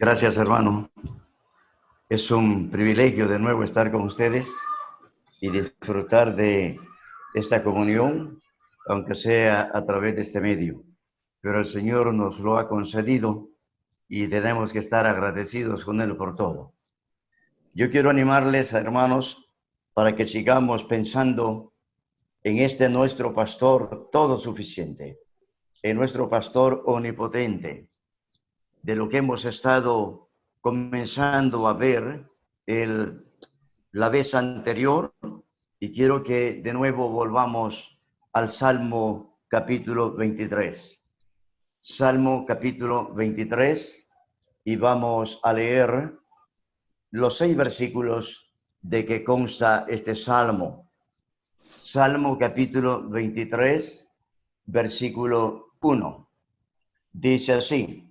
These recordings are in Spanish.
Gracias, hermano. Es un privilegio de nuevo estar con ustedes y disfrutar de esta comunión, aunque sea a través de este medio. Pero el Señor nos lo ha concedido y tenemos que estar agradecidos con Él por todo. Yo quiero animarles, hermanos, para que sigamos pensando en este nuestro pastor todo suficiente, en nuestro pastor omnipotente, de lo que hemos estado comenzando a ver la vez anterior, y quiero que de nuevo volvamos al Salmo capítulo 23. Salmo capítulo 23, y vamos a leer los 6 versículos de que consta este salmo. Salmo capítulo 23, versículo 1. Dice así: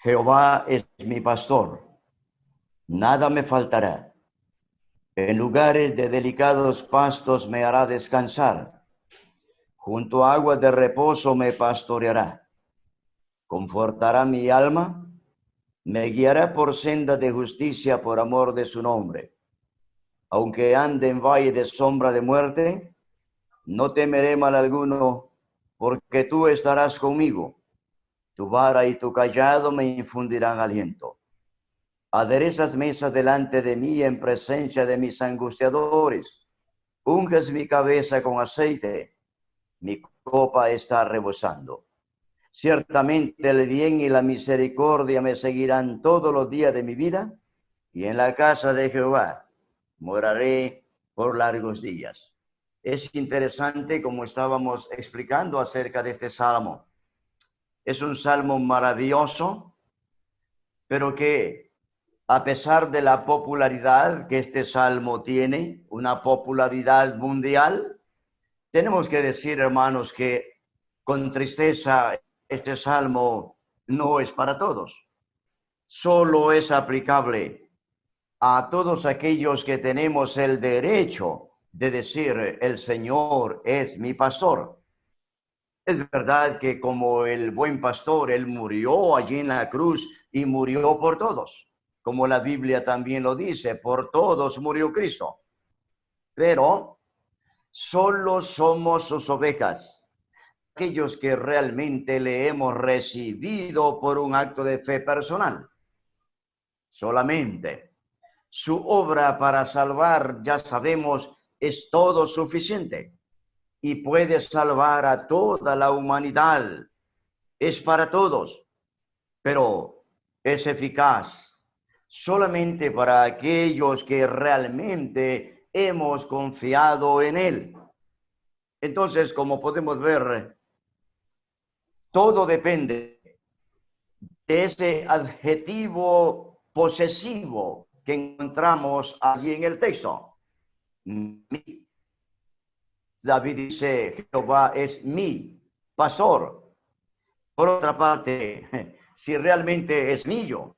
Jehová es mi pastor, nada me faltará. En lugares de delicados pastos me hará descansar. Junto a aguas de reposo me pastoreará. Confortará mi alma. Me guiará por senda de justicia por amor de su nombre. Aunque ande en valle de sombra de muerte, no temeré mal alguno, porque tú estarás conmigo. Tu vara y tu cayado me infundirán aliento. Aderezas mesa delante de mí en presencia de mis angustiadores. Unges mi cabeza con aceite. Mi copa está rebosando. Ciertamente el bien y la misericordia me seguirán todos los días de mi vida, y en la casa de Jehová moraré por largos días. Es interesante, como estábamos explicando acerca de este salmo. Es un salmo maravilloso, pero que a pesar de la popularidad que este salmo tiene, una popularidad mundial, tenemos que decir, hermanos, que con tristeza este salmo no es para todos. Solo es aplicable a todos aquellos que tenemos el derecho de decir: el Señor es mi pastor. Es verdad que como el buen pastor, Él murió allí en la cruz y murió por todos. Como la Biblia también lo dice, por todos murió Cristo. Pero solo somos sus ovejas, aquellos que realmente le hemos recibido por un acto de fe personal. Solamente su obra para salvar, ya sabemos, es todo suficiente y puede salvar a toda la humanidad. Es para todos, pero es eficaz solamente para aquellos que realmente hemos confiado en Él. Entonces, como podemos ver, todo depende de ese adjetivo posesivo que encontramos allí en el texto. David dice: Jehová es mi pastor. Por otra parte, si realmente es mío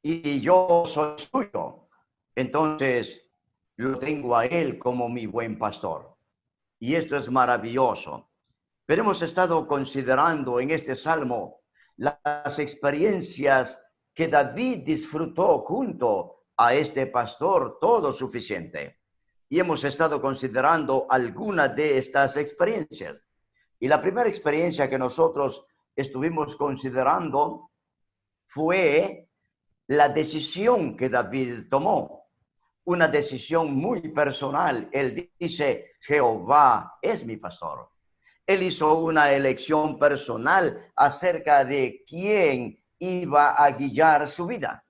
y yo soy suyo, entonces lo tengo a él como mi buen pastor. Y esto es maravilloso. Pero hemos estado considerando en este salmo las experiencias que David disfrutó junto a este pastor todo suficiente. Y hemos estado considerando algunas de estas experiencias. Y la primera experiencia que nosotros estuvimos considerando fue la decisión que David tomó. Una decisión muy personal. Él dice: Jehová es mi pastor. Él hizo una elección personal acerca de quién iba a guiar su vida.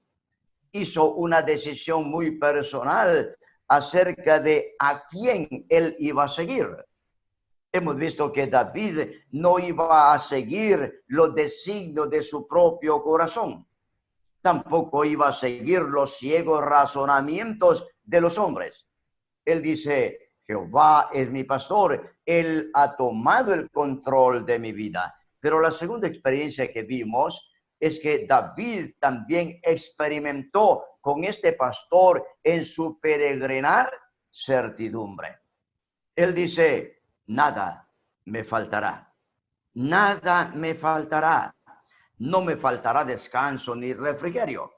Hizo una decisión muy personal acerca de a quién él iba a seguir. Hemos visto que David no iba a seguir los designios de su propio corazón. Tampoco iba a seguir los ciegos razonamientos de los hombres. Él dice: Jehová es mi pastor. Él ha tomado el control de mi vida. Pero la segunda experiencia que vimos es que David también experimentó con este pastor en su peregrinar certidumbre. Él dice: nada me faltará. Nada me faltará. no me faltará descanso ni refrigerio,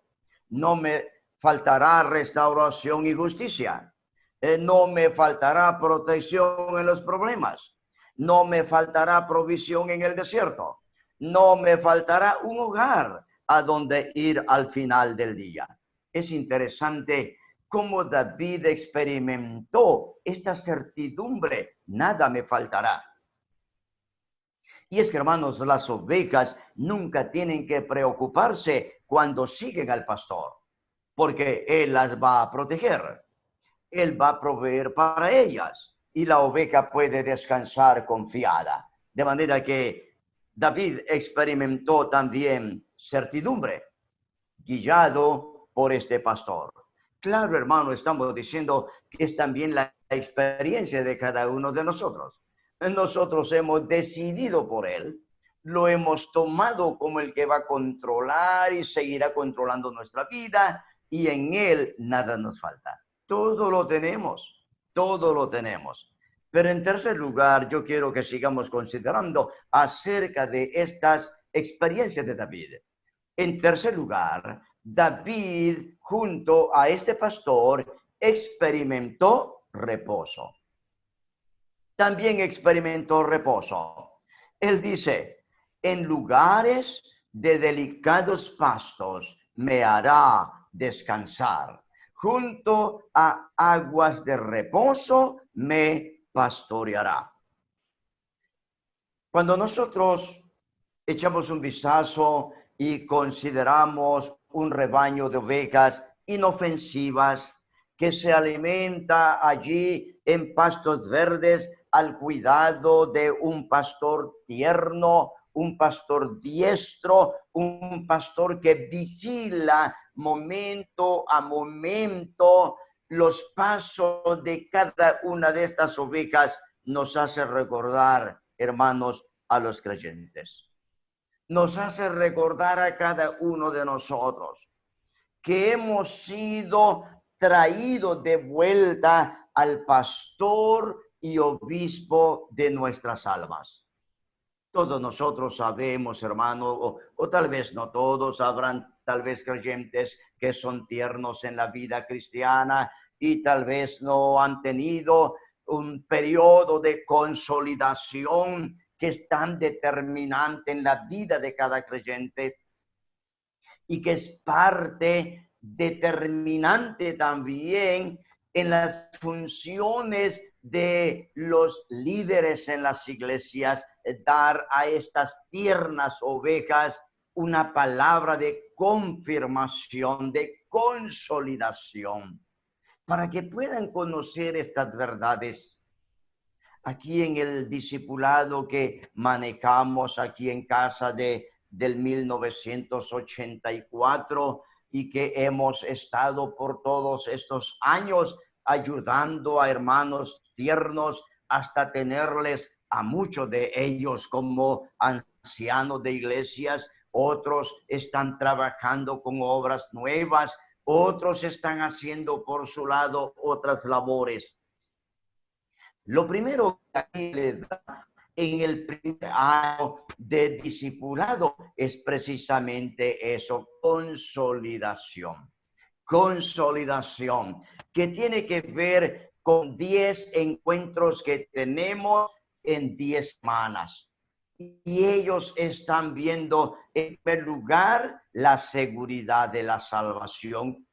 no me faltará restauración y justicia, no me faltará protección en los problemas, no me faltará provisión en el desierto, no me faltará un hogar a donde ir al final del día. Es interesante cómo David experimentó esta certidumbre: nada me faltará. Y es que, hermanos, las ovejas nunca tienen que preocuparse cuando siguen al pastor, porque él las va a proteger, él va a proveer para ellas, y la oveja puede descansar confiada. De manera que David experimentó también certidumbre, guiado por este pastor. Claro, hermano, estamos diciendo que es también la experiencia de cada uno de nosotros. Nosotros hemos decidido por él, lo hemos tomado como el que va a controlar y seguirá controlando nuestra vida, y en él nada nos falta. Todo lo tenemos, todo lo tenemos. Pero en tercer lugar, yo quiero que sigamos considerando acerca de estas experiencias de David. En tercer lugar, David, junto a este pastor, experimentó reposo. También experimentó reposo. Él dice: en lugares de delicados pastos me hará descansar. Junto a aguas de reposo me pastoreará. Cuando nosotros echamos un vistazo y consideramos un rebaño de ovejas inofensivas que se alimenta allí en pastos verdes al cuidado de un pastor tierno, un pastor diestro, un pastor que vigila momento a momento los pasos de cada una de estas ovejas, nos hace recordar, hermanos, a los creyentes. Nos hace recordar a cada uno de nosotros que hemos sido traídos de vuelta al pastor y obispo de nuestras almas. Todos nosotros sabemos, hermano, o tal vez no todos, habrán tal vez creyentes que son tiernos en la vida cristiana y tal vez no han tenido un periodo de consolidación que es tan determinante en la vida de cada creyente y que es parte determinante también en las funciones de los líderes en las iglesias, dar a estas tiernas ovejas una palabra de confirmación, de consolidación, para que puedan conocer estas verdades. Aquí en el discipulado que manejamos aquí en casa del 1984 y que hemos estado por todos estos años ayudando a hermanos tiernos hasta tenerles a muchos de ellos como ancianos de iglesias. Otros están trabajando con obras nuevas, otros están haciendo por su lado otras labores. Lo primero que aquí le da en el primer año de discipulado es precisamente eso: consolidación. Consolidación, que tiene que ver con 10 encuentros que tenemos en 10 semanas. Y ellos están viendo, en primer lugar, la seguridad de la salvación.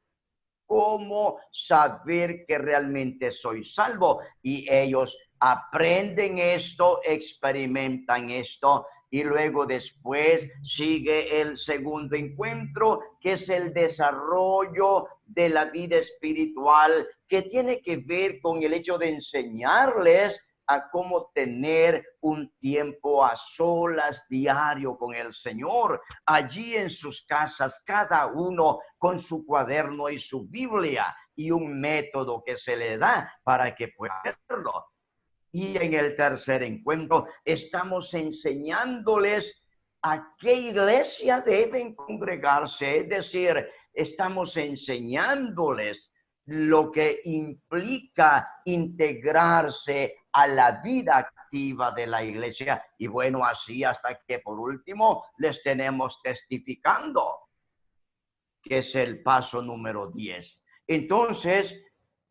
Cómo saber que realmente soy salvo, y ellos aprenden esto, experimentan esto, y luego después sigue el segundo encuentro, que es el desarrollo de la vida espiritual, que tiene que ver con el hecho de enseñarles a cómo tener un tiempo a solas diario con el Señor, allí en sus casas, cada uno con su cuaderno y su Biblia y un método que se le da para que pueda hacerlo. Y en el tercer encuentro estamos enseñándoles a qué iglesia deben congregarse, es decir, estamos enseñándoles lo que implica integrarse a la vida activa de la iglesia. Y bueno, así hasta que por último les tenemos testificando, que es el paso número 10. Entonces,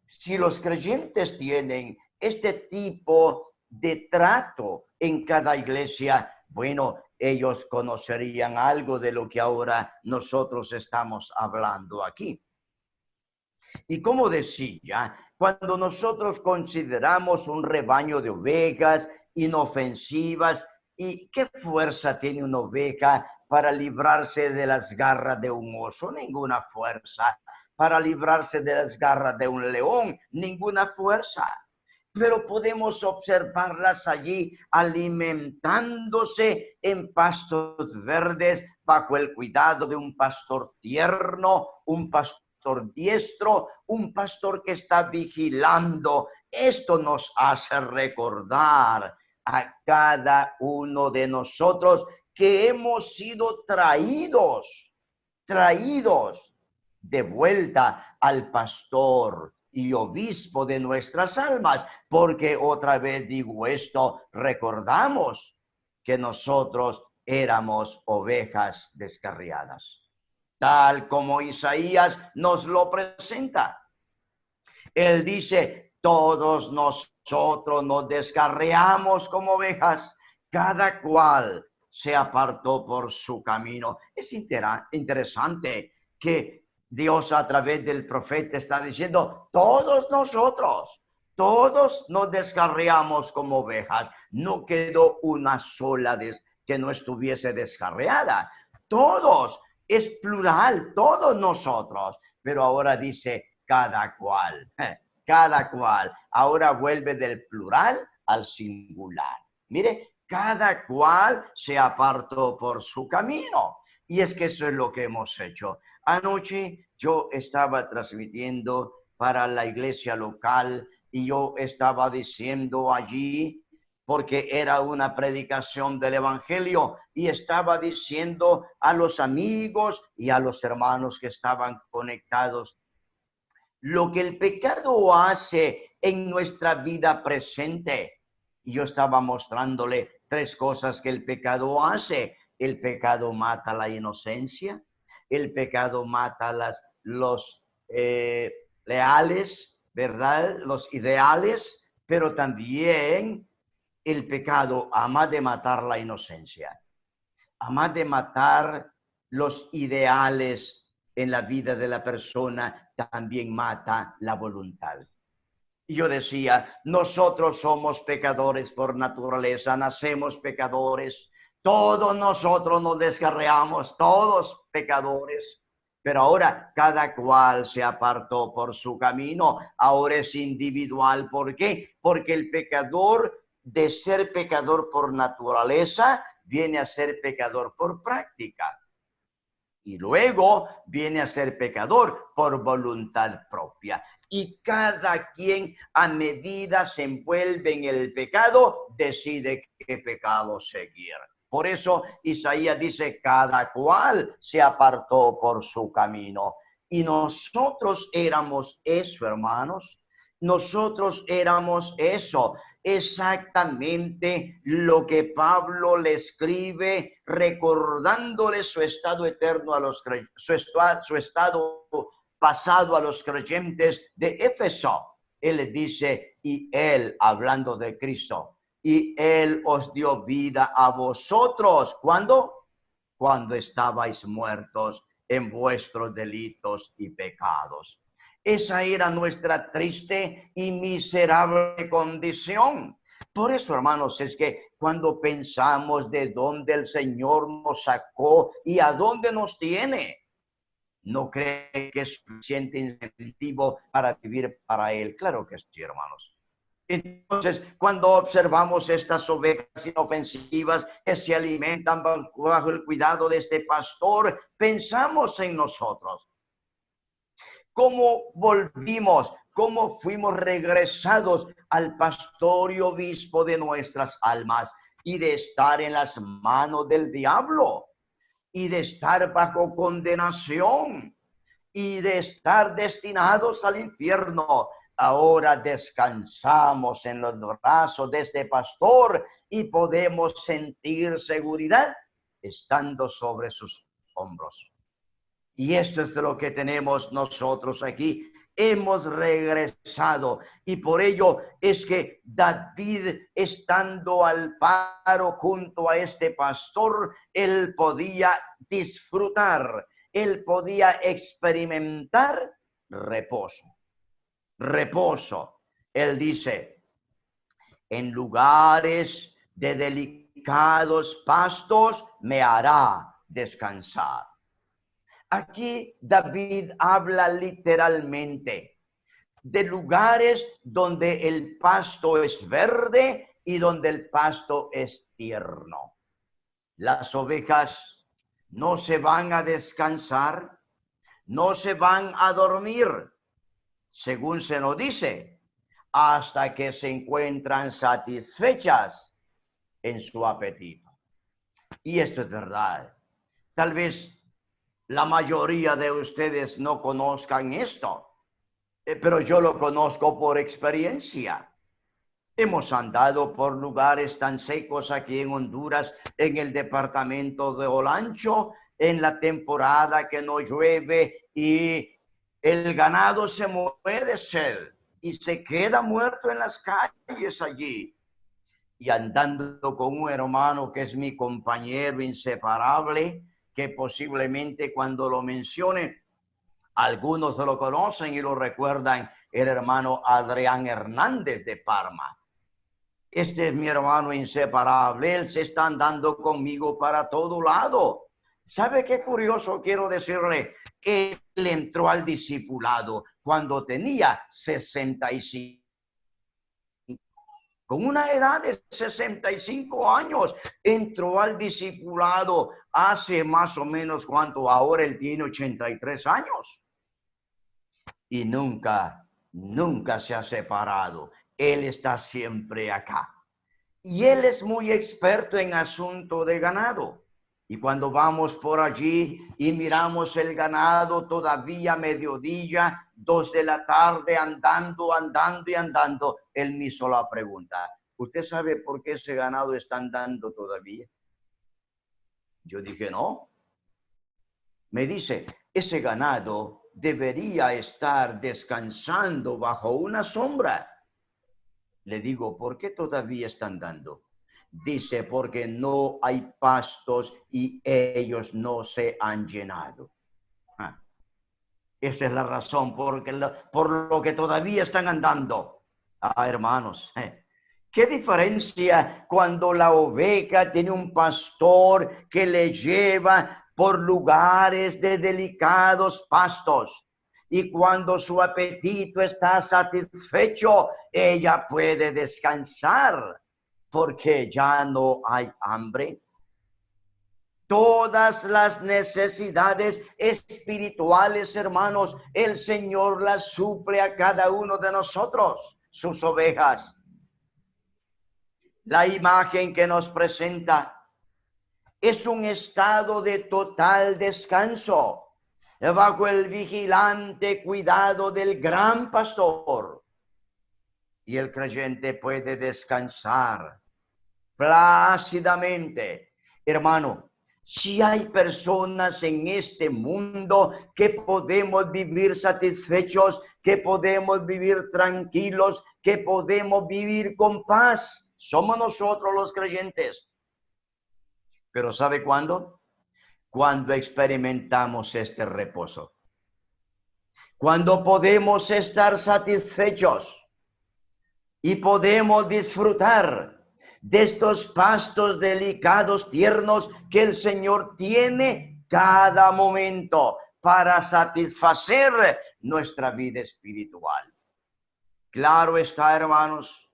si los creyentes tienen este tipo de trato en cada iglesia, bueno, ellos conocerían algo de lo que ahora nosotros estamos hablando aquí. Y como decía, cuando nosotros consideramos un rebaño de ovejas inofensivas, ¿y qué fuerza tiene una oveja para librarse de las garras de un oso? Ninguna fuerza. Para librarse de las garras de un león, ninguna fuerza. Pero podemos observarlas allí alimentándose en pastos verdes bajo el cuidado de un pastor tierno, un pastor diestro, un pastor que está vigilando. Esto nos hace recordar a cada uno de nosotros que hemos sido traídos de vuelta al pastor y obispo de nuestras almas, porque otra vez digo esto, recordamos que nosotros éramos ovejas descarriadas, tal como Isaías nos lo presenta. Él dice, todos nosotros nos descarriamos como ovejas, cada cual se apartó por su camino. Es interesante que Dios a través del profeta está diciendo, todos nosotros, todos nos descarriamos como ovejas. No quedó una sola que no estuviese descarriada. Todos, es plural, todos nosotros. Pero ahora dice cada cual, cada cual. Ahora vuelve del plural al singular. Mire, cada cual se apartó por su camino. Y es que eso es lo que hemos hecho. Anoche yo estaba transmitiendo para la iglesia local y yo estaba diciendo allí, porque era una predicación del evangelio, y estaba diciendo a los amigos y a los hermanos que estaban conectados lo que el pecado hace en nuestra vida presente. Y yo estaba mostrándole 3 cosas que el pecado hace. El pecado mata la inocencia, el pecado mata los leales, ¿verdad? Los ideales, pero también el pecado, además de matar la inocencia, además de matar los ideales en la vida de la persona, también mata la voluntad. Y yo decía, nosotros somos pecadores por naturaleza, nacemos pecadores, todos nosotros nos descarriamos, todos pecadores, pero ahora cada cual se apartó por su camino, ahora es individual. ¿Por qué? Porque el pecador, de ser pecador por naturaleza, viene a ser pecador por práctica. Y luego viene a ser pecador por voluntad propia. Y cada quien, a medida se envuelve en el pecado, decide qué pecado seguir. Por eso Isaías dice, cada cual se apartó por su camino. Y nosotros éramos eso, hermanos. Nosotros éramos eso. Exactamente lo que Pablo le escribe, recordándole su estado eterno a los su estado pasado a los creyentes de Éfeso. Él les dice, y él, hablando de Cristo, y él os dio vida a vosotros. ¿Cuándo? Cuando estabais muertos en vuestros delitos y pecados. Esa era nuestra triste y miserable condición. Por eso, hermanos, es que cuando pensamos de dónde el Señor nos sacó y a dónde nos tiene, ¿no cree que es suficiente incentivo para vivir para Él? Claro que sí, hermanos. Entonces, cuando observamos estas ovejas inofensivas que se alimentan bajo el cuidado de este pastor, pensamos en nosotros. ¿Cómo volvimos? ¿Cómo fuimos regresados al pastor y obispo de nuestras almas? Y de estar en las manos del diablo, y de estar bajo condenación, y de estar destinados al infierno. ahora descansamos en los brazos de este pastor y podemos sentir seguridad estando sobre sus hombros. Y esto es lo que tenemos nosotros aquí. Hemos regresado y por ello es que David, estando al paro junto a este pastor, él podía disfrutar, él podía experimentar reposo. Reposo. Él dice, en lugares de delicados pastos me hará descansar. Aquí David habla literalmente de lugares donde el pasto es verde y donde el pasto es tierno. Las ovejas no se van a descansar, no se van a dormir, según se nos dice, hasta que se encuentran satisfechas en su apetito. Y esto es verdad. Tal vez la mayoría de ustedes no conozcan esto, pero yo lo conozco por experiencia. Hemos andado por lugares tan secos aquí en Honduras, en el departamento de Olancho, en la temporada que no llueve y el ganado se muere de sed y se queda muerto en las calles allí. Y andando con un hermano que es mi compañero inseparable, que posiblemente cuando lo mencione, algunos lo conocen y lo recuerdan, el hermano Adrián Hernández de Parma. Este es mi hermano inseparable, él se está andando conmigo para todo lado. ¿Sabe qué curioso quiero decirle? Él entró al discipulado cuando tenía 65. Con una edad de 65 años, entró al discipulado hace más o menos cuánto, ahora él tiene 83 años. Y nunca se ha separado. Él está siempre acá. Y él es muy experto en asunto de ganado. Y cuando vamos por allí y miramos el ganado todavía mediodía, 2 de la tarde, andando, él me hizo la pregunta, ¿usted sabe por qué ese ganado está andando todavía? Yo dije, no. Me dice, ese ganado debería estar descansando bajo una sombra. Le digo, ¿por qué todavía están andando? Dice, porque no hay pastos y ellos no se han llenado. Esa es la razón por lo que todavía están andando. Hermanos, ¿qué diferencia cuando la oveja tiene un pastor que le lleva por lugares de delicados pastos? Y cuando su apetito está satisfecho, ella puede descansar porque ya no hay hambre. Todas las necesidades espirituales, hermanos, el Señor las suple a cada uno de nosotros, sus ovejas. La imagen que nos presenta es un estado de total descanso bajo el vigilante cuidado del gran pastor. Y el creyente puede descansar plácidamente. Hermano, si hay personas en este mundo que podemos vivir satisfechos, que podemos vivir tranquilos, que podemos vivir con paz, somos nosotros los creyentes. Pero ¿sabe cuándo? Cuando experimentamos este reposo. Cuando podemos estar satisfechos y podemos disfrutar de estos pastos delicados, tiernos, que el Señor tiene cada momento para satisfacer nuestra vida espiritual. Claro está, hermanos,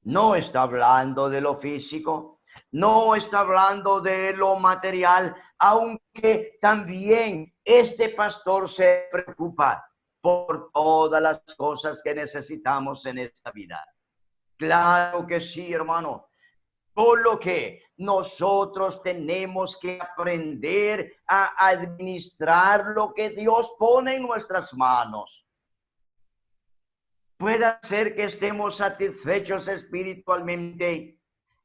no está hablando de lo físico, no está hablando de lo material, aunque también este pastor se preocupa por todas las cosas que necesitamos en esta vida. Claro que sí, hermano. Por lo que nosotros tenemos que aprender a administrar lo que Dios pone en nuestras manos. Puede ser que estemos satisfechos espiritualmente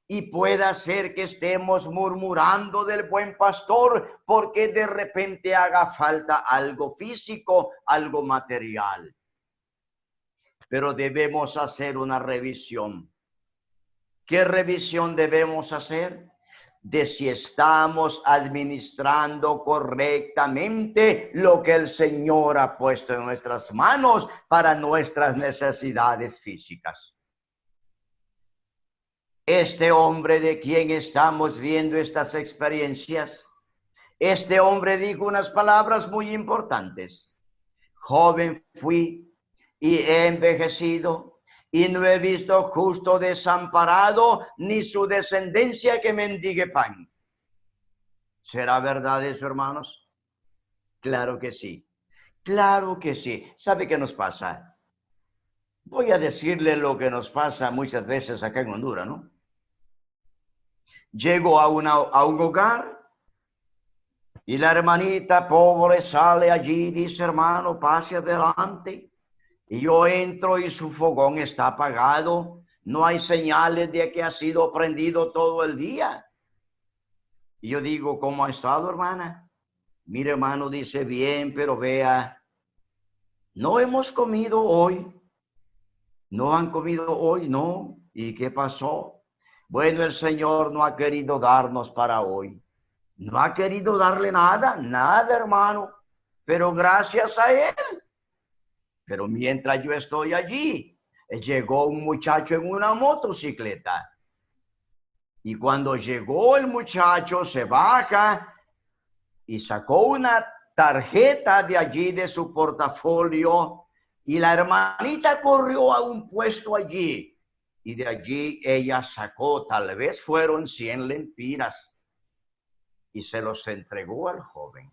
y puede ser que estemos murmurando del buen pastor porque de repente haga falta algo físico, algo material. Pero debemos hacer una revisión. ¿Qué revisión debemos hacer? De si estamos administrando correctamente lo que el Señor ha puesto en nuestras manos para nuestras necesidades físicas. Este hombre de quien estamos viendo estas experiencias, este hombre dijo unas palabras muy importantes. Joven fui y he envejecido, y no he visto justo desamparado, ni su descendencia que mendigue pan. ¿Será verdad eso, hermanos? Claro que sí. Claro que sí. ¿Sabe qué nos pasa? Voy a decirle lo que nos pasa muchas veces acá en Honduras, ¿no? Llego a un hogar y la hermanita pobre sale allí y dice, hermano, pase adelante. Y yo entro y su fogón está apagado. No hay señales de que ha sido prendido todo el día. Y yo digo, ¿cómo ha estado, hermana? Mire, hermano, dice, bien, pero vea, no hemos comido hoy. No han comido hoy, no. ¿Y qué pasó? Bueno, el Señor no ha querido darnos para hoy. No ha querido darle nada, nada, hermano. Pero gracias a Él. Pero mientras yo estoy allí, llegó un muchacho en una motocicleta. Y cuando llegó el muchacho, se baja y sacó una tarjeta de allí de su portafolio. Y la hermanita corrió a un puesto allí. Y de allí ella sacó, tal vez fueron 100 lempiras. Y se los entregó al joven.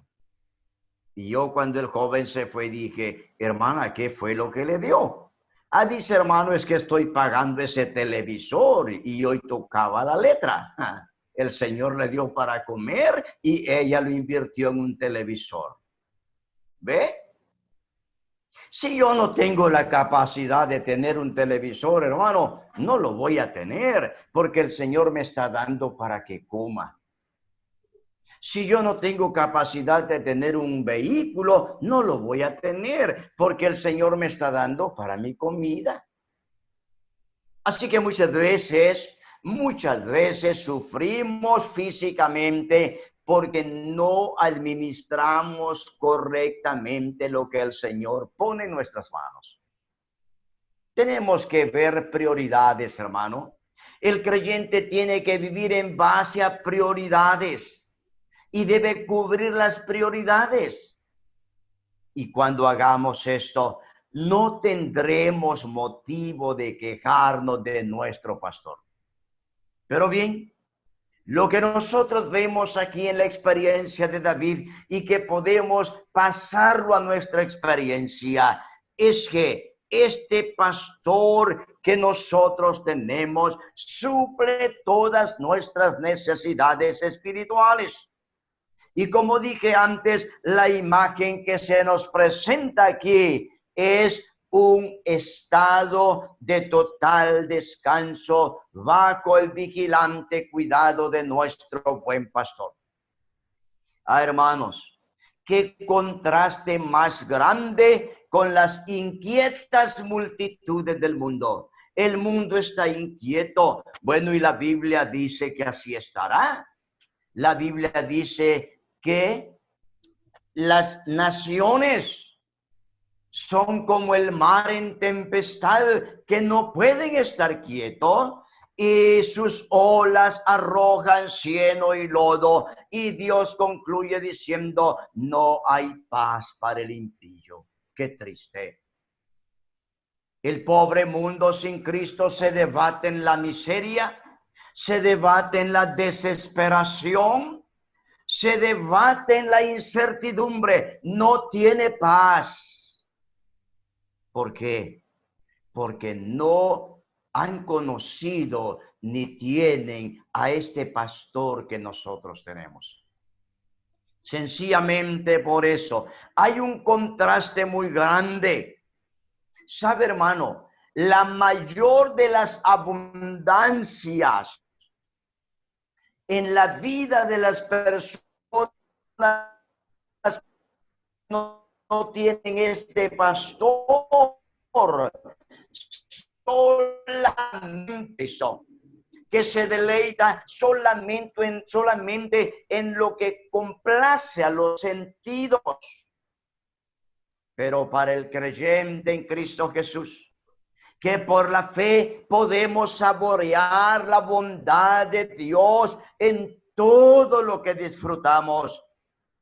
Y yo cuando el joven se fue dije, hermana, ¿qué fue lo que le dio? Ah, dice, hermano, es que estoy pagando ese televisor y hoy tocaba la letra. El Señor le dio para comer y ella lo invirtió en un televisor. ¿Ve? Si yo no tengo la capacidad de tener un televisor, hermano, no lo voy a tener porque el Señor me está dando para que coma. Si yo no tengo capacidad de tener un vehículo, no lo voy a tener porque el Señor me está dando para mi comida. Así que muchas veces sufrimos físicamente porque no administramos correctamente lo que el Señor pone en nuestras manos. Tenemos que ver prioridades, hermano. El creyente tiene que vivir en base a prioridades y debe cubrir las prioridades. Y cuando hagamos esto, no tendremos motivo de quejarnos de nuestro pastor. Pero bien, lo que nosotros vemos aquí en la experiencia de David y que podemos pasarlo a nuestra experiencia es que este pastor que nosotros tenemos suple todas nuestras necesidades espirituales. Y como dije antes, la imagen que se nos presenta aquí es un estado de total descanso bajo el vigilante cuidado de nuestro buen pastor. Ah, hermanos, qué contraste más grande con las inquietas multitudes del mundo. El mundo está inquieto. Bueno, y la Biblia dice que así estará. La Biblia dice que las naciones son como el mar en tempestad, que no pueden estar quietos, y sus olas arrojan cieno y lodo, y Dios concluye diciendo, no hay paz para el impío. Qué triste. El pobre mundo sin Cristo se debate en la miseria, se debate en la desesperación, se debate en la incertidumbre, no tiene paz. ¿Por qué? Porque no han conocido ni tienen a este pastor que nosotros tenemos. Sencillamente por eso hay un contraste muy grande. ¿Sabe, hermano? la mayor de las abundancias en la vida de las personas que no tienen este pastor, solamente son, que se deleita solamente en lo que complace a los sentidos. Pero para el creyente en Cristo Jesús, que por la fe podemos saborear la bondad de Dios en todo lo que disfrutamos,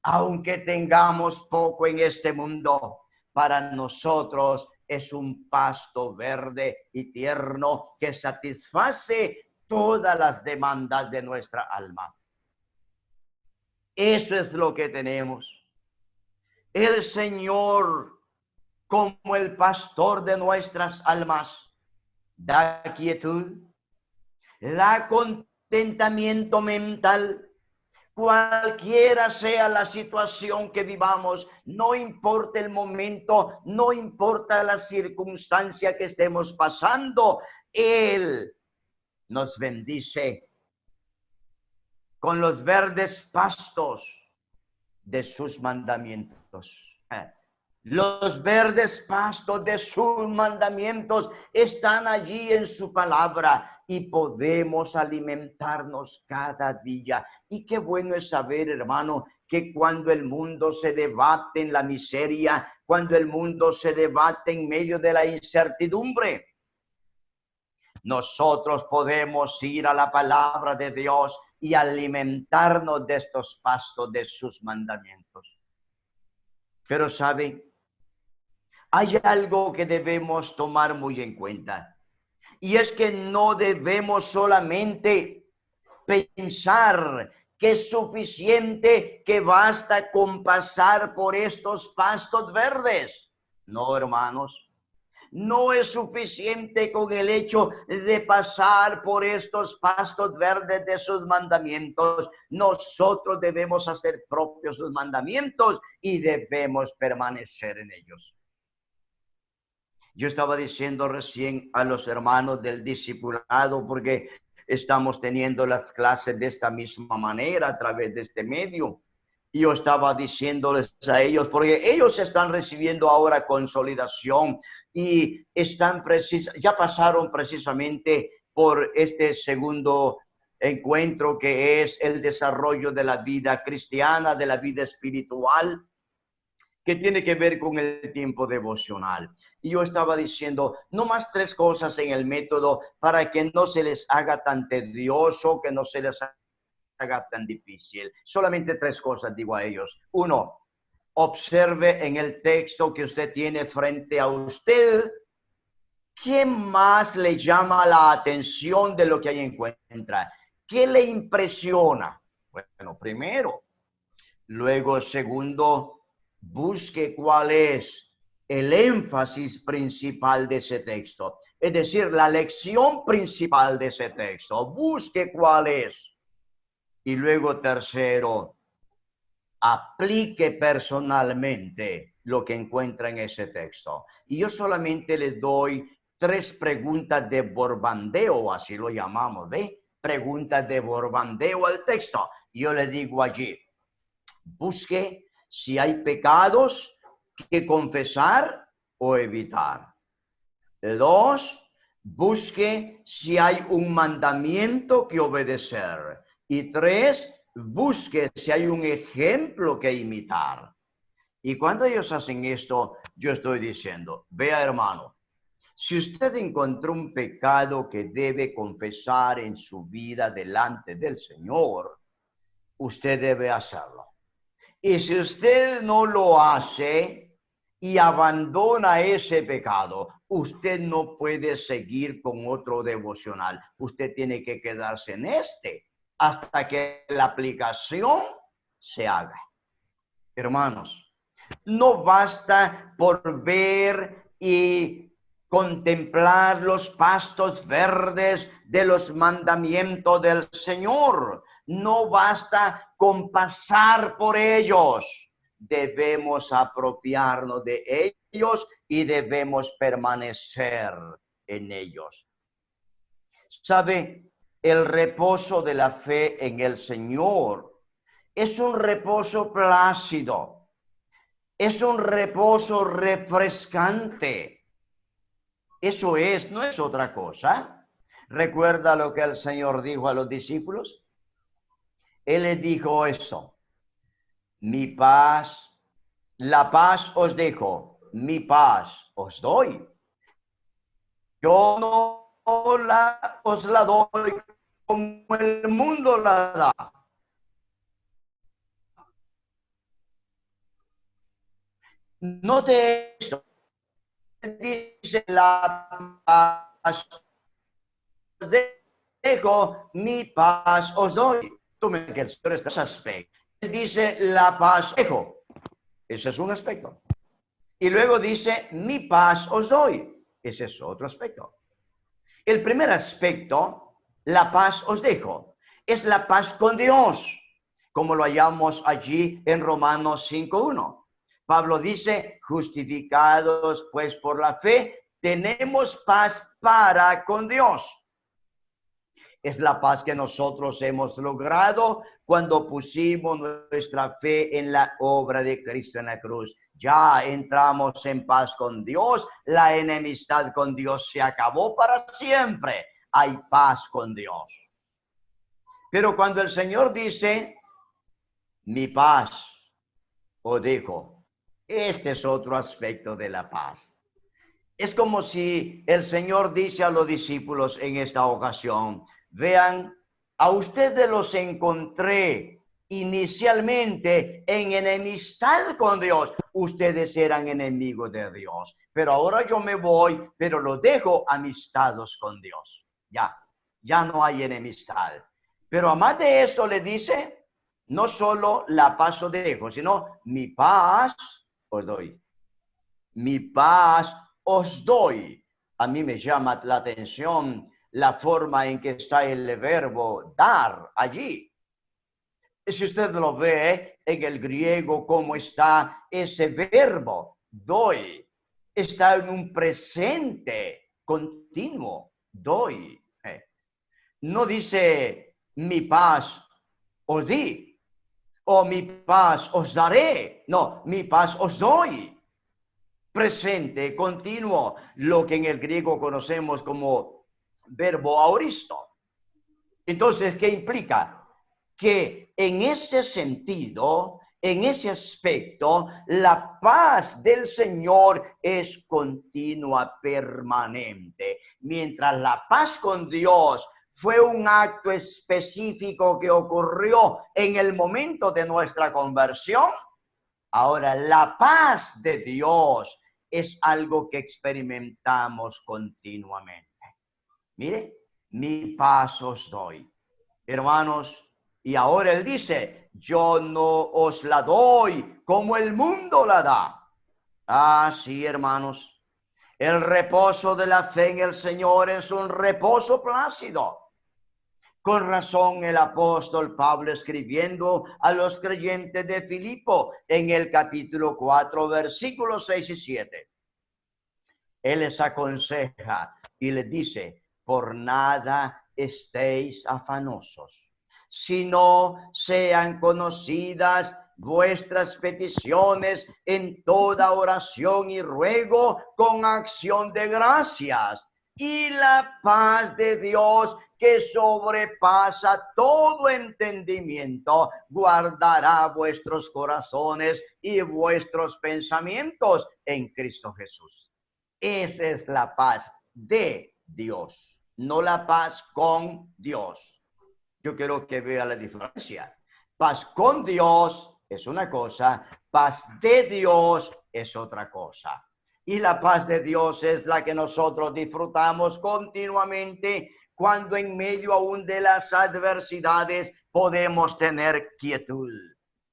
aunque tengamos poco en este mundo, para nosotros es un pasto verde y tierno que satisface todas las demandas de nuestra alma. Eso es lo que tenemos. El Señor, como el pastor de nuestras almas, da quietud, da contentamiento mental. Cualquiera sea la situación que vivamos, no importa el momento, no importa la circunstancia que estemos pasando, Él nos bendice con los verdes pastos de sus mandamientos. Los verdes pastos de sus mandamientos están allí en su palabra y podemos alimentarnos cada día. Y qué bueno es saber, hermano, que cuando el mundo se debate en la miseria, cuando el mundo se debate en medio de la incertidumbre, nosotros podemos ir a la palabra de Dios y alimentarnos de estos pastos de sus mandamientos. Pero ¿saben? Hay algo que debemos tomar muy en cuenta, y es que no debemos solamente pensar que es suficiente, que basta con pasar por estos pastos verdes. No, hermanos. No es suficiente con el hecho de pasar por estos pastos verdes de sus mandamientos. Nosotros debemos hacer propios sus mandamientos y debemos permanecer en ellos. Yo estaba diciendo recién a los hermanos del discipulado, porque estamos teniendo las clases de esta misma manera a través de este medio. Y yo estaba diciéndoles a ellos, porque ellos están recibiendo ahora consolidación y ya pasaron precisamente por este segundo encuentro, que es el desarrollo de la vida cristiana, de la vida espiritual, que tiene que ver con el tiempo devocional. Y yo estaba diciendo, no más 3 cosas en el método para que no se les haga tan tedioso, que no se les haga tan difícil. Solamente 3 cosas digo a ellos. 1, observe en el texto que usted tiene frente a usted, ¿qué más le llama la atención de lo que ahí encuentra? ¿Qué le impresiona? Bueno, primero. Luego, segundo, busque cuál es el énfasis principal de ese texto. Es decir, la lección principal de ese texto. Busque cuál es. Y luego, tercero, aplique personalmente lo que encuentra en ese texto. Y yo solamente les doy 3 preguntas de borbandeo, así lo llamamos, ¿ve? Preguntas de borbandeo al texto. Yo le digo allí, busque si hay pecados que confesar o evitar. 2, busque si hay un mandamiento que obedecer. Y 3, busque si hay un ejemplo que imitar. Y cuando ellos hacen esto, yo estoy diciendo, vea, hermano, si usted encontró un pecado que debe confesar en su vida delante del Señor, usted debe hacerlo. Y si usted no lo hace y abandona ese pecado, usted no puede seguir con otro devocional. Usted tiene que quedarse en este hasta que la aplicación se haga. Hermanos, no basta por ver y contemplar los pastos verdes de los mandamientos del Señor. No basta con pasar por ellos. Debemos apropiarnos de ellos y debemos permanecer en ellos. ¿Sabe? El reposo de la fe en el Señor es un reposo plácido, es un reposo refrescante. Eso es, no es otra cosa. ¿Recuerda lo que el Señor dijo a los discípulos? Él les dijo eso: mi paz, la paz os dejo, mi paz os doy. Yo no os la doy como el mundo la da. Note esto. Dice: la paz os dejo, mi paz os doy. Tome que el Señor está en ese aspecto. Él dice: la paz os dejo. Ese es un aspecto. Y luego dice: mi paz os doy. Ese es otro aspecto. El primer aspecto, la paz os dejo, es la paz con Dios, como lo hallamos allí en Romanos 5:1. Pablo dice: justificados pues por la fe, tenemos paz para con Dios. Es la paz que nosotros hemos logrado cuando pusimos nuestra fe en la obra de Cristo en la cruz. Ya entramos en paz con Dios, la enemistad con Dios se acabó para siempre. Hay paz con Dios. Pero cuando el Señor dice: mi paz os dejo, este es otro aspecto de la paz. Es como si el Señor dice a los discípulos en esta ocasión: vean, a ustedes los encontré inicialmente en enemistad con Dios. Ustedes eran enemigos de Dios, pero ahora yo me voy, pero los dejo amistados con Dios. Ya no hay enemistad. Pero además de esto le dice: no solo la paz os dejo, sino mi paz os doy. Mi paz os doy. A mí me llama la atención la forma en que está el verbo dar allí. Si usted lo ve en el griego, cómo está ese verbo, doy, está en un presente continuo, doy. No dice: mi paz os di, o mi paz os daré. No, mi paz os doy. Presente, continuo, lo que en el griego conocemos como verbo aoristo. Entonces, ¿qué implica? Que en ese sentido, en ese aspecto, la paz del Señor es continua, permanente. Mientras la paz con Dios fue un acto específico que ocurrió en el momento de nuestra conversión, ahora la paz de Dios es algo que experimentamos continuamente. Mire, mi paz os doy, hermanos. Y ahora él dice: yo no os la doy como el mundo la da. Ah, sí, hermanos. El reposo de la fe en el Señor es un reposo plácido. Con razón el apóstol Pablo, escribiendo a los creyentes de Filipo en el capítulo 4, versículos 6 y 7, él les aconseja y les dice: por nada estéis afanosos, sino sean conocidas vuestras peticiones en toda oración y ruego con acción de gracias. Y la paz de Dios, que sobrepasa todo entendimiento, guardará vuestros corazones y vuestros pensamientos en Cristo Jesús. Esa es la paz de Dios, no la paz con Dios. Yo quiero que vea la diferencia. Paz con Dios es una cosa, paz de Dios es otra cosa. Y la paz de Dios es la que nosotros disfrutamos continuamente cuando en medio aún de las adversidades podemos tener quietud,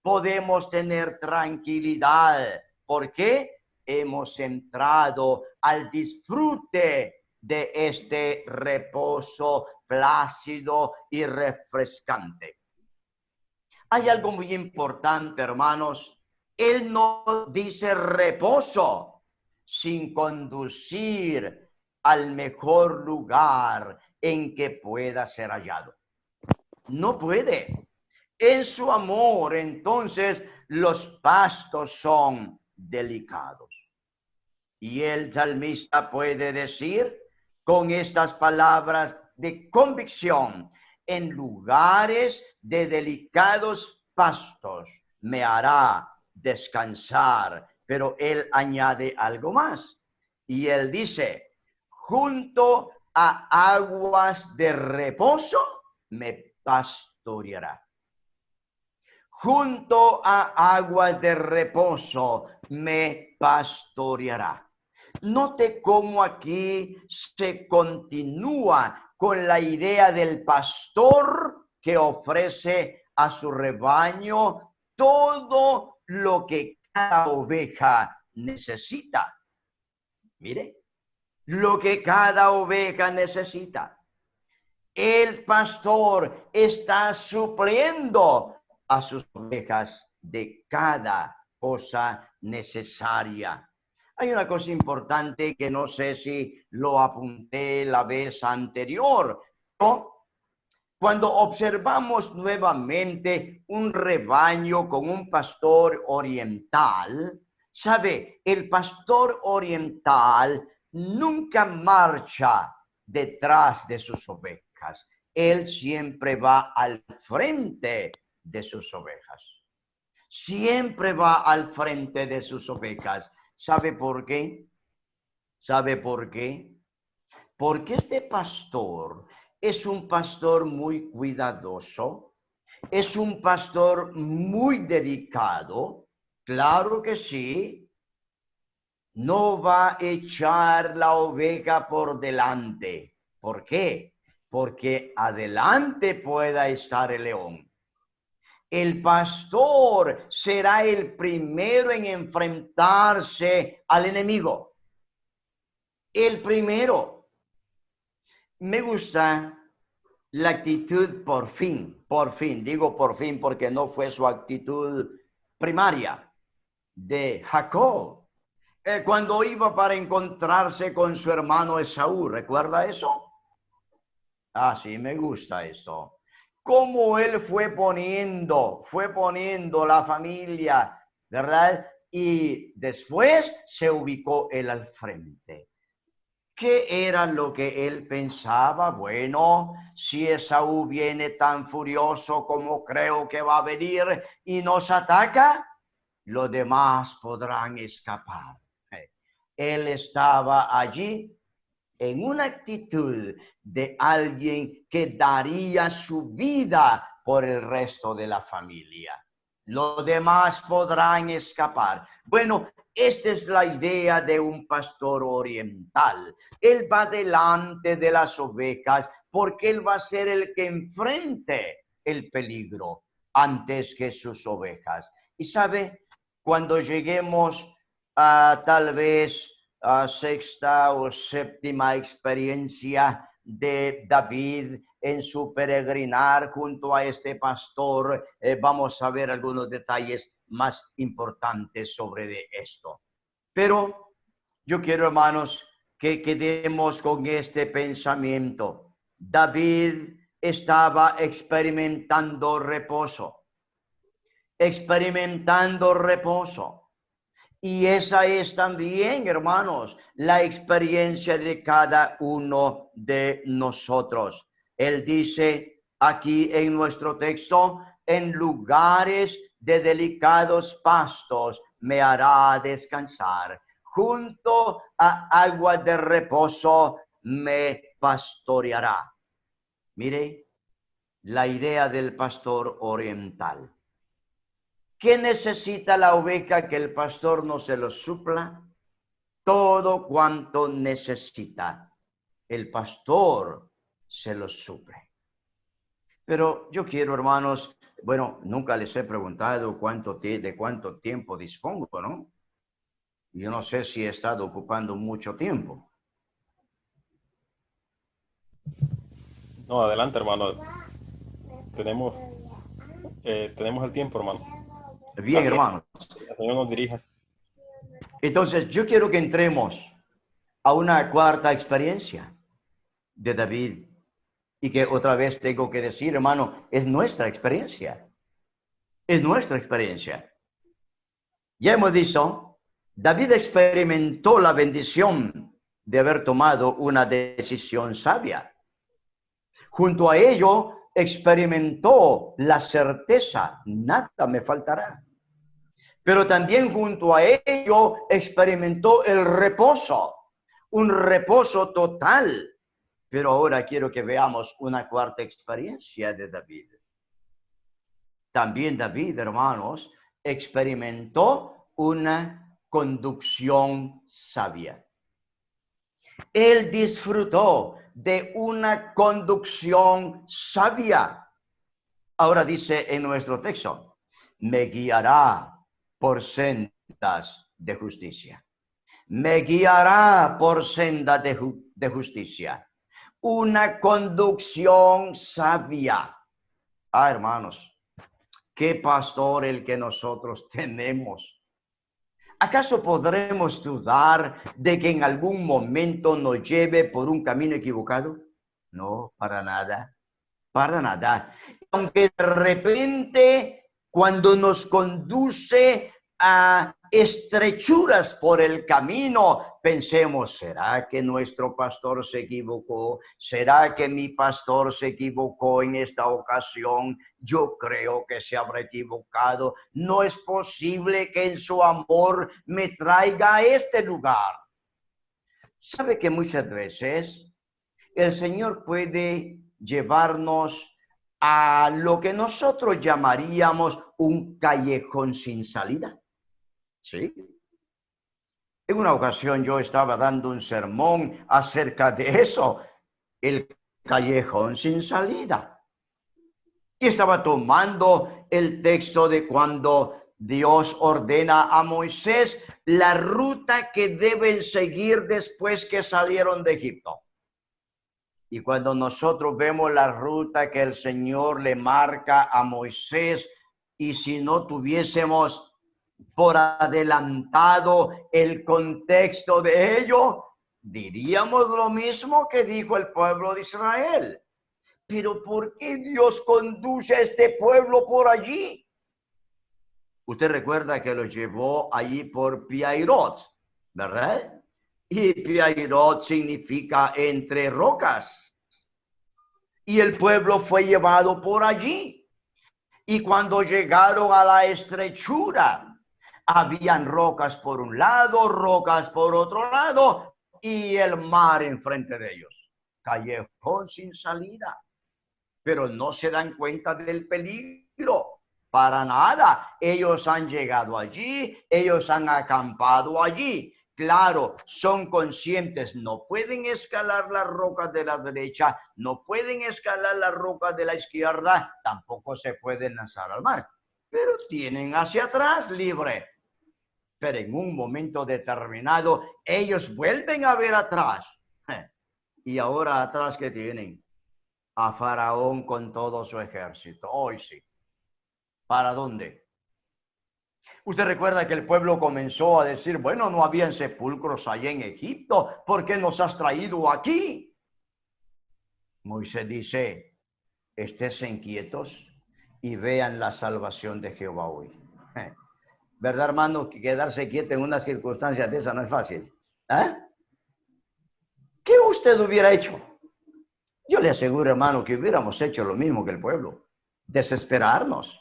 podemos tener tranquilidad. ¿Por qué? Hemos entrado al disfrute de este reposo plácido y refrescante. Hay algo muy importante, hermanos. Él no dice reposo sin conducir al mejor lugar en que pueda ser hallado. No puede. En su amor, entonces, los pastos son delicados. Y el salmista puede decir con estas palabras de convicción: en lugares de delicados pastos me hará descansar. Pero él añade algo más. Y él dice: junto a aguas de reposo me pastoreará. Junto a aguas de reposo me pastoreará. Note cómo aquí se continúa con la idea del pastor que ofrece a su rebaño todo lo que cada oveja necesita. Mire, lo que cada oveja necesita. El pastor está supliendo a sus ovejas de cada cosa necesaria. Hay una cosa importante que no sé si lo apunté la vez anterior, ¿no? Cuando observamos nuevamente un rebaño con un pastor oriental, ¿sabe? El pastor oriental nunca marcha detrás de sus ovejas. Él siempre va al frente de sus ovejas. Siempre va al frente de sus ovejas. ¿Sabe por qué? ¿Sabe por qué? Porque este pastor es un pastor muy cuidadoso, es un pastor muy dedicado, claro que sí. No va a echar la oveja por delante. ¿Por qué? Porque adelante pueda estar el león. El pastor será el primero en enfrentarse al enemigo. El primero. Me gusta la actitud por fin, digo por fin porque no fue su actitud primaria, de Jacob. Cuando iba para encontrarse con su hermano Esaú, ¿recuerda eso? Ah, sí, me gusta esto. Cómo él fue poniendo la familia, ¿verdad? Y después se ubicó él al frente. ¿Qué era lo que él pensaba? Bueno, si Esaú viene tan furioso como creo que va a venir y nos ataca, los demás podrán escapar. Él estaba allí en una actitud de alguien que daría su vida por el resto de la familia. Los demás podrán escapar. Bueno, esta es la idea de un pastor oriental. Él va delante de las ovejas porque él va a ser el que enfrente el peligro antes que sus ovejas. Y sabe, cuando lleguemos a tal vez a sexta o séptima experiencia de David en su peregrinar junto a este pastor, vamos a ver algunos detalles más importantes sobre esto. Pero yo quiero, hermanos, que quedemos con este pensamiento. David estaba experimentando reposo. Experimentando reposo. Y esa es también, hermanos, la experiencia de cada uno de nosotros. Él dice aquí en nuestro texto: en lugares de delicados pastos me hará descansar. Junto a agua de reposo me pastoreará. Mire la idea del pastor oriental. ¿Qué necesita la oveja que el pastor no se lo supla? Todo cuanto necesita, el pastor se lo suple. Pero yo quiero, hermanos, bueno, nunca les he preguntado de cuánto tiempo dispongo, ¿no? Yo no sé si he estado ocupando mucho tiempo. No, adelante, hermano. Tenemos, tenemos el tiempo, hermano. Bien, hermanos. El Señor nos dirija. Entonces, yo quiero que entremos a una cuarta experiencia de David. Y que otra vez tengo que decir, hermano, es nuestra experiencia. Es nuestra experiencia. Ya hemos dicho, David experimentó la bendición de haber tomado una decisión sabia. Junto a ello, experimentó la certeza, nada me faltará. Pero también junto a ello, experimentó el reposo, un reposo total. Pero ahora quiero que veamos una cuarta experiencia de David. También David, hermanos, experimentó una conducción sabia. Él disfrutó de una conducción sabia. Ahora dice en nuestro texto, me guiará por sendas de justicia. Me guiará por sendas de justicia. Una conducción sabia. Ah, hermanos, qué pastor el que nosotros tenemos. ¿Acaso podremos dudar de que en algún momento nos lleve por un camino equivocado? No, para nada, para nada. Aunque de repente, cuando nos conduce a estrechuras por el camino, pensemos, ¿será que nuestro pastor se equivocó? ¿Será que mi pastor se equivocó en esta ocasión? Yo creo que se habrá equivocado. No es posible que en su amor me traiga a este lugar. ¿Sabe que muchas veces el Señor puede llevarnos a lo que nosotros llamaríamos un callejón sin salida? Sí. En una ocasión yo estaba dando un sermón acerca de eso, el callejón sin salida. Y estaba tomando el texto de cuando Dios ordena a Moisés la ruta que deben seguir después que salieron de Egipto. Y cuando nosotros vemos la ruta que el Señor le marca a Moisés, y si no tuviésemos por adelantado el contexto de ello, diríamos lo mismo que dijo el pueblo de Israel. Pero ¿por qué Dios conduce a este pueblo por allí? Usted recuerda que lo llevó allí por Piairot, ¿verdad? Y Piairot significa entre rocas. Y el pueblo fue llevado por allí. Y cuando llegaron a la estrechura, habían rocas por un lado, rocas por otro lado, y el mar enfrente de ellos. Callejón sin salida. Pero no se dan cuenta del peligro. Para nada. Ellos han llegado allí, ellos han acampado allí. Claro, son conscientes, no pueden escalar las rocas de la derecha, no pueden escalar las rocas de la izquierda, tampoco se pueden lanzar al mar. Pero tienen hacia atrás libre. Pero en un momento determinado, ellos vuelven a ver atrás. Y ahora atrás, ¿qué tienen? A Faraón con todo su ejército. Hoy sí. ¿Para dónde? Usted recuerda que el pueblo comenzó a decir, bueno, no habían sepulcros allá en Egipto, ¿por qué nos has traído aquí? Moisés dice, esténse quietos y vean la salvación de Jehová hoy. ¿Verdad, hermano? Que quedarse quieto en una circunstancia de esa no es fácil. ¿Eh? ¿Qué usted hubiera hecho? Yo le aseguro, hermano, que hubiéramos hecho lo mismo que el pueblo. Desesperarnos.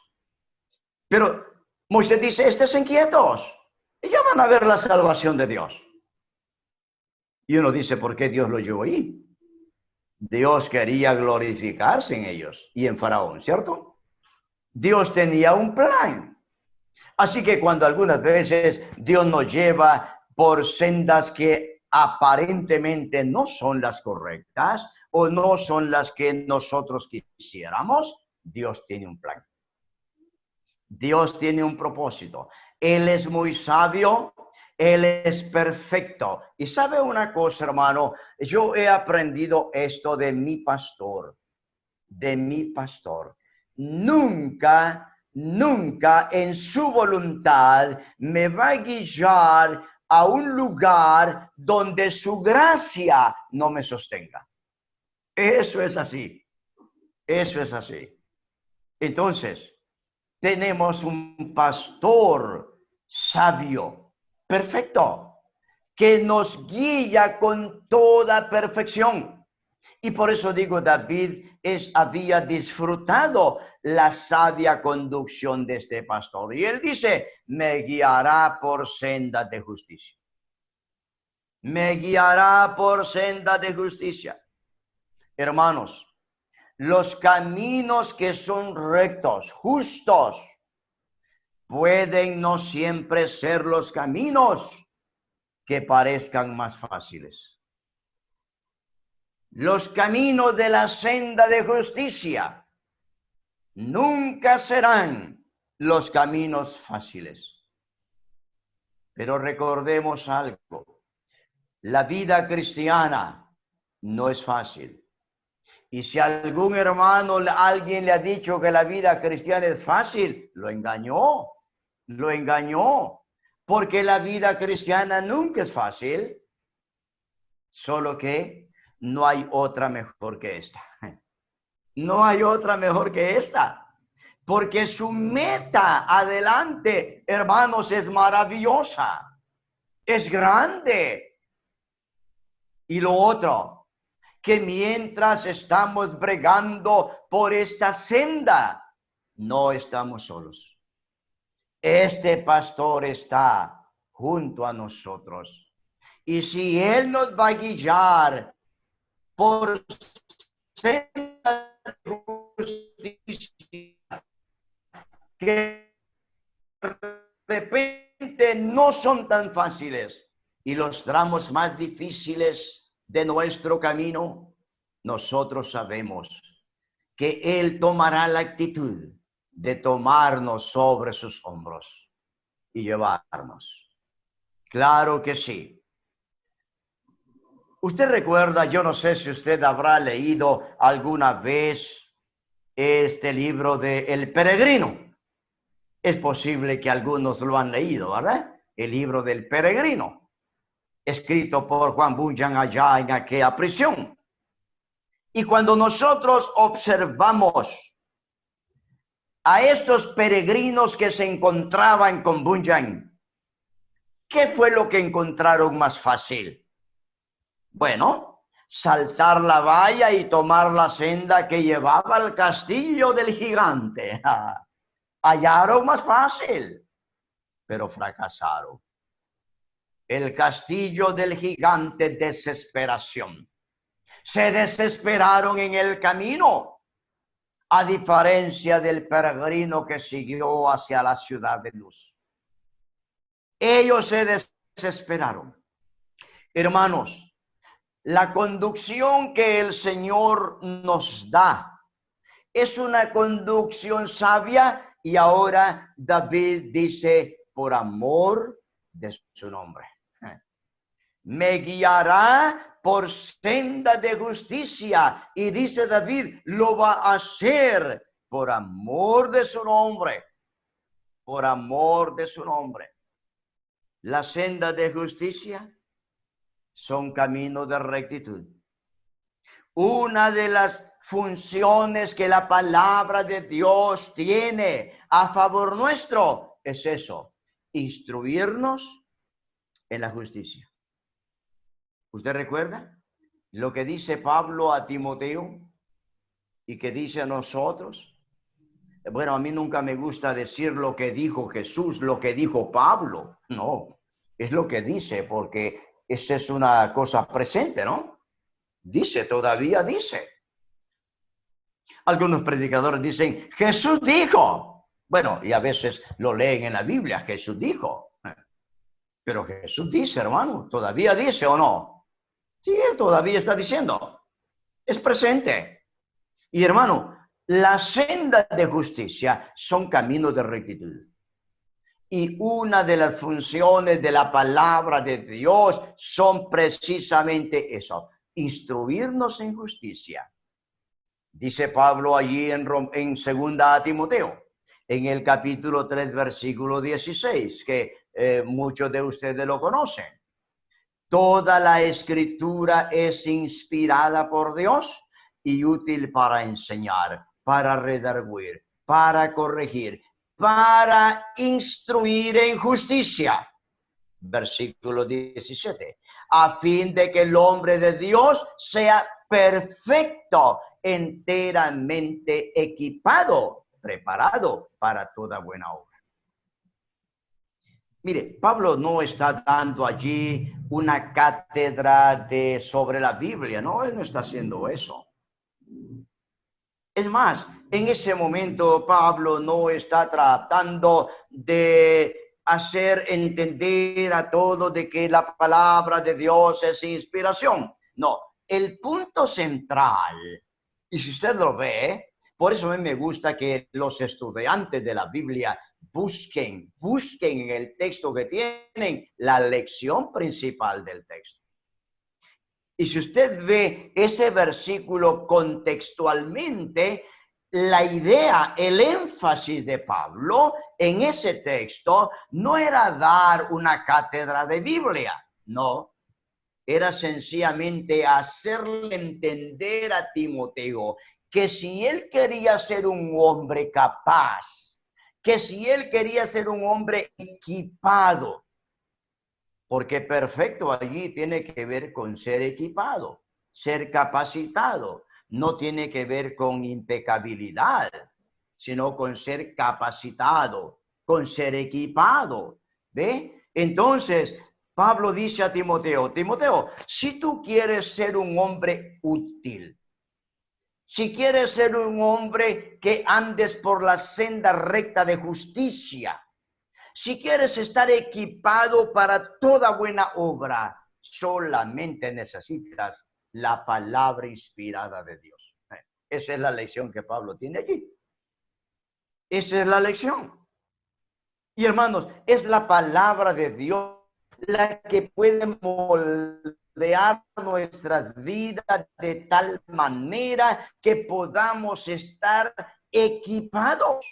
Pero Moisés dice, estén quietos. Y ya van a ver la salvación de Dios. Y uno dice, ¿por qué Dios lo llevó ahí? Dios quería glorificarse en ellos y en Faraón, ¿cierto? Dios tenía un plan. Así que cuando algunas veces Dios nos lleva por sendas que aparentemente no son las correctas o no son las que nosotros quisiéramos, Dios tiene un plan. Dios tiene un propósito. Él es muy sabio, Él es perfecto. Y sabe una cosa, hermano, yo he aprendido esto de mi pastor, Nunca en su voluntad me va a guiar a un lugar donde su gracia no me sostenga. Eso es así. Eso es así. Entonces, tenemos un pastor sabio, perfecto, que nos guía con toda perfección. Y por eso digo, David había disfrutado la sabia conducción de este pastor. Y él dice, me guiará por senda de justicia. Me guiará por senda de justicia. Hermanos, los caminos que son rectos, justos, pueden no siempre ser los caminos que parezcan más fáciles. Los caminos de la senda de justicia nunca serán los caminos fáciles. Pero recordemos algo, la vida cristiana no es fácil. Y si algún hermano, alguien le ha dicho que la vida cristiana es fácil, lo engañó, porque la vida cristiana nunca es fácil, solo que no hay otra mejor que esta. No hay otra mejor que esta, porque su meta adelante, hermanos, es maravillosa, es grande. Y lo otro, que mientras estamos bregando por esta senda, no estamos solos. Este pastor está junto a nosotros. Y si él nos va a guiar por senda de justicia, que de repente no son tan fáciles, y los tramos más difíciles de nuestro camino, nosotros sabemos que él tomará la actitud de tomarnos sobre sus hombros y llevarnos. Claro que sí. Usted recuerda, yo no sé si usted habrá leído alguna vez este libro de El Peregrino. Es posible que algunos lo han leído, ¿verdad? El libro del Peregrino, escrito por Juan Bunyan allá en aquella prisión. Y cuando nosotros observamos a estos peregrinos que se encontraban con Bunyan, ¿qué fue lo que encontraron más fácil? Bueno, saltar la valla y tomar la senda que llevaba al castillo del gigante. Hallaron más fácil, pero fracasaron. El castillo del gigante, desesperación. Se desesperaron en el camino, a diferencia del peregrino que siguió hacia la ciudad de luz. Ellos se desesperaron. Hermanos, la conducción que el Señor nos da es una conducción sabia, y ahora David dice, por amor de su nombre. Me guiará por senda de justicia. Y dice David, lo va a hacer por amor de su nombre. Por amor de su nombre. La senda de justicia son caminos de rectitud. Una de las funciones que la palabra de Dios tiene a favor nuestro es eso, instruirnos en la justicia. ¿Usted recuerda lo que dice Pablo a Timoteo y que dice a nosotros? Bueno, a mí nunca me gusta decir lo que dijo Jesús, lo que dijo Pablo. No, es lo que dice, porque esa es una cosa presente, ¿no? Dice, todavía dice. Algunos predicadores dicen, Jesús dijo. Bueno, y a veces lo leen en la Biblia, Jesús dijo. Pero Jesús dice, hermano, ¿todavía dice o no? Sí, él todavía está diciendo. Es presente. Y hermano, la senda de justicia son caminos de rectitud. Y una de las funciones de la palabra de Dios son precisamente eso, instruirnos en justicia. Dice Pablo allí en 2 Timoteo, en el capítulo 3, versículo 16, que muchos de ustedes lo conocen. Toda la escritura es inspirada por Dios y útil para enseñar, para redarguir, para corregir, para instruir en justicia. Versículo 17. A fin de que el hombre de Dios sea perfecto, enteramente equipado, preparado para toda buena obra. Mire, Pablo no está dando allí una cátedra sobre la Biblia, no, él no está haciendo eso. Es más, en ese momento Pablo no está tratando de hacer entender a todos de que la palabra de Dios es inspiración. No, el punto central, y si usted lo ve, por eso a mí me gusta que los estudiantes de la Biblia busquen en el texto que tienen la lección principal del texto. Y si usted ve ese versículo contextualmente, la idea, el énfasis de Pablo en ese texto no era dar una cátedra de Biblia, no. Era sencillamente hacerle entender a Timoteo que si él quería ser un hombre capaz, que si él quería ser un hombre equipado, porque perfecto allí tiene que ver con ser equipado, ser capacitado. No tiene que ver con impecabilidad, sino con ser capacitado, con ser equipado. ¿Ve? Entonces, Pablo dice a Timoteo, Timoteo, si tú quieres ser un hombre útil, si quieres ser un hombre que andes por la senda recta de justicia, si quieres estar equipado para toda buena obra, solamente necesitas la palabra inspirada de Dios. Esa es la lección que Pablo tiene allí. Esa es la lección. Y hermanos, es la palabra de Dios la que puede moldear nuestras vidas de tal manera que podamos estar equipados.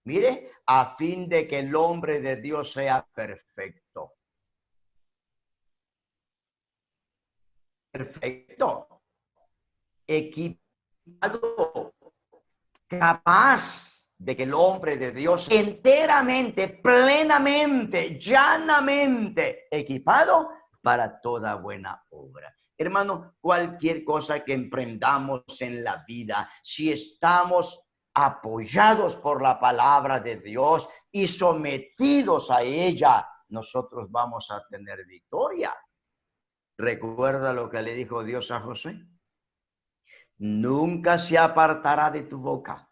Mire, a fin de que el hombre de Dios sea perfecto. Perfecto. Equipado. Capaz de que el hombre de Dios enteramente, plenamente, llanamente equipado para toda buena obra. Hermano, cualquier cosa que emprendamos en la vida, si estamos apoyados por la palabra de Dios y sometidos a ella, nosotros vamos a tener victoria. ¿Recuerda lo que le dijo Dios a José? Nunca se apartará de tu boca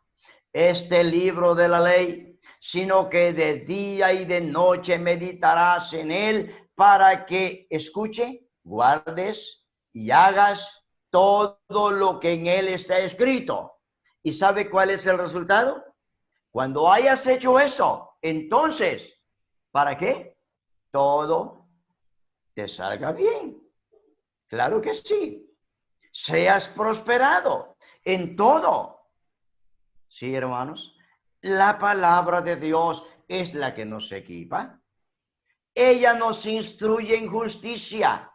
este libro de la ley, sino que de día y de noche meditarás en él para que, escuche, guardes y hagas todo lo que en él está escrito. ¿Y sabe cuál es el resultado? Cuando hayas hecho eso, entonces, ¿para qué? Todo te salga bien. Claro que sí. Seas prosperado en todo. Sí, hermanos, la palabra de Dios es la que nos equipa. Ella nos instruye en justicia.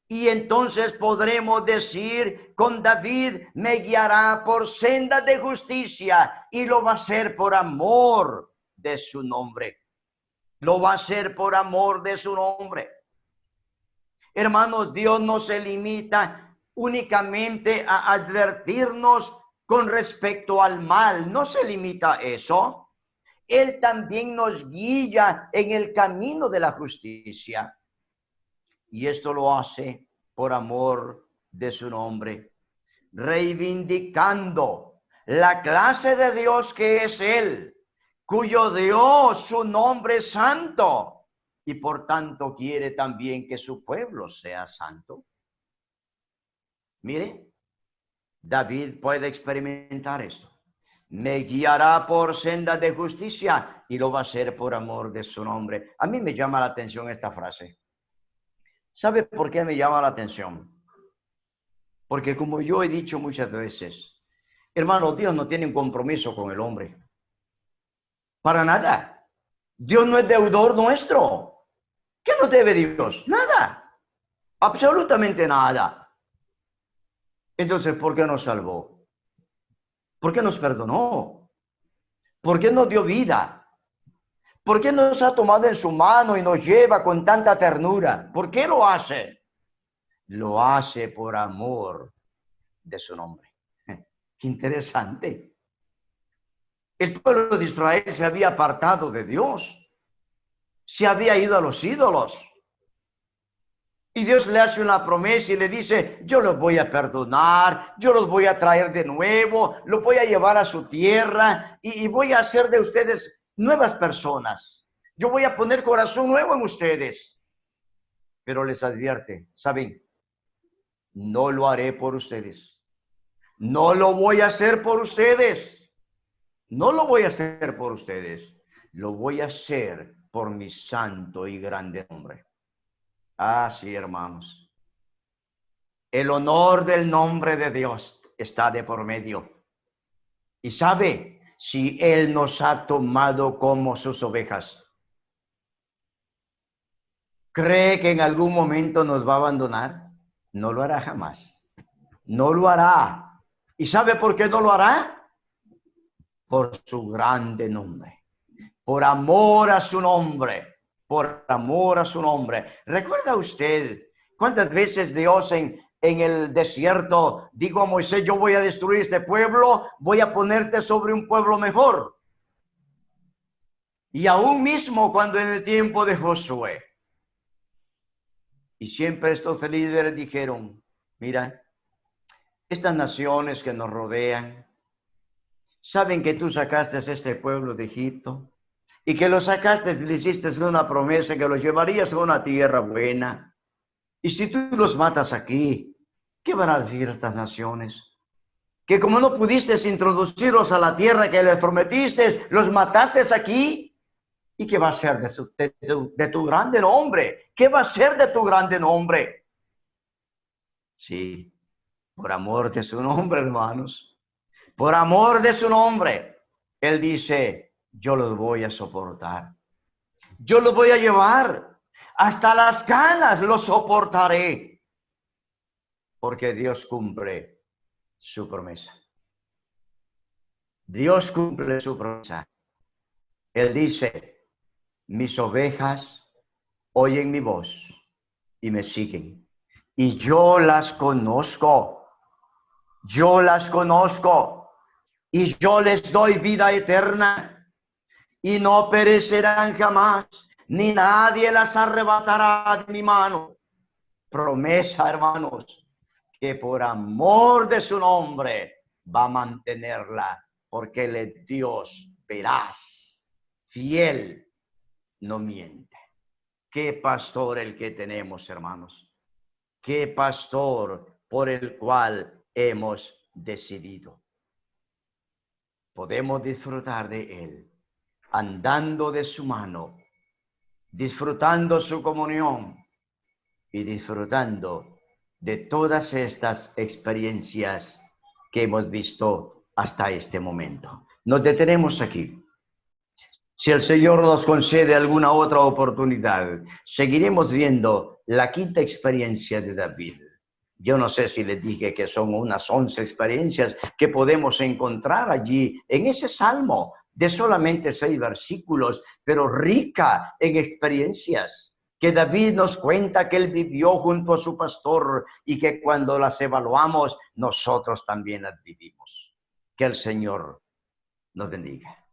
Y entonces podremos decir con David, me guiará por sendas de justicia y lo va a hacer por amor de su nombre. Lo va a hacer por amor de su nombre. Hermanos, Dios no se limita únicamente a advertirnos con respecto al mal, no se limita a eso. Él también nos guía en el camino de la justicia. Y esto lo hace por amor de su nombre, reivindicando la clase de Dios que es Él, cuyo Dios, su nombre es santo, y por tanto quiere también que su pueblo sea santo. Mire, David puede experimentar esto. Me guiará por sendas de justicia y lo va a hacer por amor de su nombre. A mí me llama la atención esta frase. ¿Sabe por qué me llama la atención? Porque como yo he dicho muchas veces, hermano, Dios no tiene un compromiso con el hombre. Para nada. Dios no es deudor nuestro. ¿Qué nos debe Dios? Nada. Absolutamente nada. Entonces, ¿por qué nos salvó? ¿Por qué nos perdonó? ¿Por qué nos dio vida? ¿Por qué nos ha tomado en su mano y nos lleva con tanta ternura? ¿Por qué lo hace? Lo hace por amor de su nombre. Qué interesante. El pueblo de Israel se había apartado de Dios. Se había ido a los ídolos. Y Dios le hace una promesa y le dice, yo los voy a perdonar, yo los voy a traer de nuevo, los voy a llevar a su tierra y voy a hacer de ustedes nuevas personas. Yo voy a poner corazón nuevo en ustedes. Pero les advierte, ¿saben? No lo haré por ustedes. No lo voy a hacer por ustedes. No lo voy a hacer por ustedes. Lo voy a hacer por mi santo y grande nombre. Ah, sí, hermanos. El honor del nombre de Dios está de por medio. Y sabe, si Él nos ha tomado como sus ovejas, ¿cree que en algún momento nos va a abandonar? No lo hará jamás. No lo hará. ¿Y sabe por qué no lo hará? Por su grande nombre. Por amor a su nombre. Por amor a su nombre. ¿Recuerda usted cuántas veces Dios en el desierto dijo a Moisés, yo voy a destruir este pueblo, voy a ponerte sobre un pueblo mejor? Y aún mismo cuando en el tiempo de Josué, y siempre estos líderes dijeron, mira, estas naciones que nos rodean, saben que tú sacaste a este pueblo de Egipto y que lo sacaste y le hiciste una promesa que los llevarías a una tierra buena. Y si tú los matas aquí, ¿qué van a decir estas naciones? Que como no pudiste introducirlos a la tierra que les prometiste, los mataste aquí. ¿Y qué va a ser de tu grande nombre? ¿Qué va a ser de tu grande nombre? Sí, por amor de su nombre, hermanos. Por amor de su nombre. Él dice, yo los voy a soportar. Yo los voy a llevar. Hasta las canas los soportaré. Porque Dios cumple su promesa. Dios cumple su promesa. Él dice, mis ovejas oyen mi voz y me siguen. Y yo las conozco. Yo las conozco. Y yo les doy vida eterna. Y no perecerán jamás. Ni nadie las arrebatará de mi mano. Promesa, hermanos, que por amor de su nombre va a mantenerla. Porque Él es Dios veraz, fiel, no miente. Qué pastor el que tenemos, hermanos. Qué pastor por el cual hemos decidido. Podemos disfrutar de Él, andando de su mano, disfrutando su comunión y disfrutando de todas estas experiencias que hemos visto hasta este momento. Nos detenemos aquí. Si el Señor nos concede alguna otra oportunidad, seguiremos viendo la quinta experiencia de David. Yo no sé si les dije que son unas 11 experiencias que podemos encontrar allí en ese salmo de solamente 6 versículos, pero rica en experiencias que David nos cuenta que él vivió junto a su pastor y que cuando las evaluamos nosotros también las vivimos. Que el Señor nos bendiga.